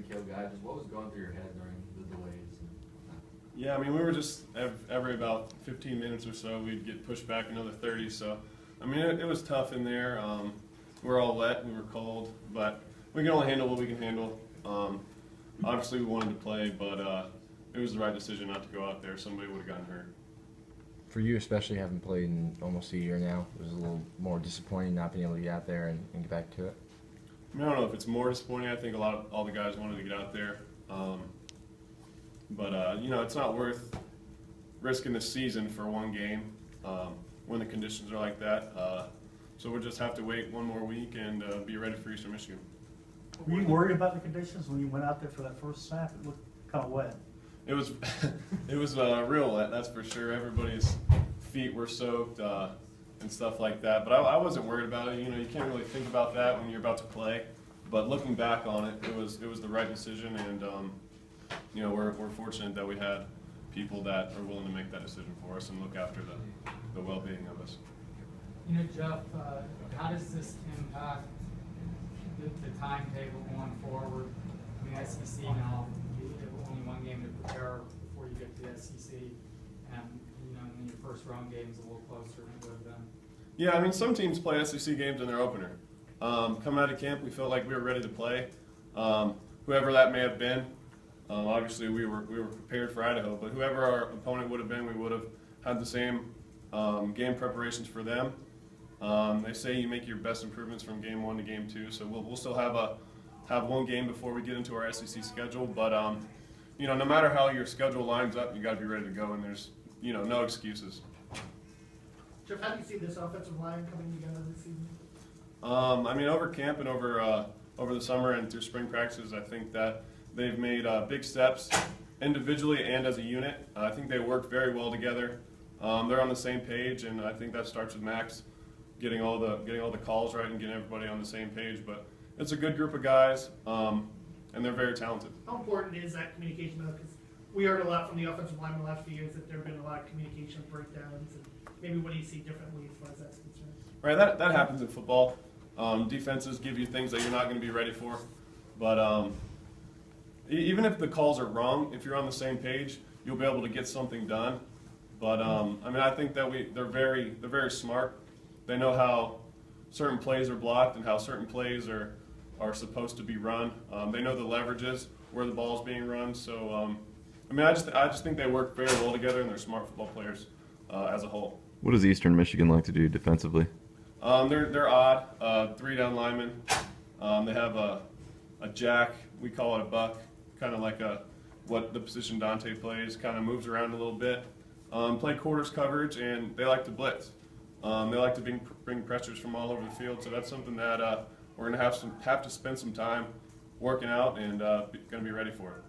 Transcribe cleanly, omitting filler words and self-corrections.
kill guys. What was going through your head during the delays? Yeah, I mean, we were just every about 15 minutes or so, we'd get pushed back another 30. So, I mean, it was tough in there. We were all wet, we were cold, but we can only handle what we can handle. Obviously, we wanted to play, but it was the right decision not to go out there. Somebody would have gotten hurt. For you, especially having played in almost a year now, it was a little more disappointing not being able to get out there and get back to it. I mean, I don't know if it's more disappointing. I think all the guys wanted to get out there. But you know, it's not worth risking the season for one game when the conditions are like that. So we'll just have to wait one more week and be ready for Eastern Michigan. Were you worried about the conditions when you went out there for that first snap? It looked kind of wet. It was it was real wet, that's for sure. Everybody's feet were soaked and stuff like that. But I wasn't worried about it. You know, you can't really think about that when you're about to play. But looking back on it, it was the right decision, and you know, we're fortunate that we had people that are willing to make that decision for us and look after the well-being of us. You know, Jeff, how does this impact the timetable going forward? I mean, SEC now, you have only one game to prepare before you get to the SEC, and you know, and your first round game is a little closer than it would have been. Yeah, I mean, some teams play SEC games in their opener. Coming out of camp, we felt like we were ready to play. Whoever that may have been, obviously we were prepared for Idaho, but whoever our opponent would have been, we would have had the same game preparations for them. They say you make your best improvements from game 1 to game 2, so we'll still have one game before we get into our SEC schedule. But you know, no matter how your schedule lines up, you got to be ready to go, and there's no excuses. Jeff, how do you see this offensive line coming together this season? I mean, over camp and over the summer and through spring practices, I think that they've made big steps individually and as a unit. I think they work very well together. They're on the same page, and I think that starts with Max getting all the calls right and getting everybody on the same page. But it's a good group of guys, and they're very talented. How important is that communication, though? Because we heard a lot from the offensive line in the last few years that there have been a lot of communication breakdowns, and maybe what do you see differently as far as that's concerned? Right, that happens in football. Defenses give you things that you're not going to be ready for, but even if the calls are wrong, if you're on the same page, you'll be able to get something done. But I mean, I think that they're very smart. They know how certain plays are blocked and how certain plays are supposed to be run. They know the leverages where the ball is being run. So I mean, I just think they work very well together, and they're smart football players as a whole. What does Eastern Michigan like to do defensively? They're odd, 3 down linemen. They have a jack, we call it a buck, kind of like what the position Dante plays, kind of moves around a little bit. Play quarters coverage, and they like to blitz. They like to bring pressures from all over the field, so that's something that we're going to have to spend some time working out and going to be ready for it.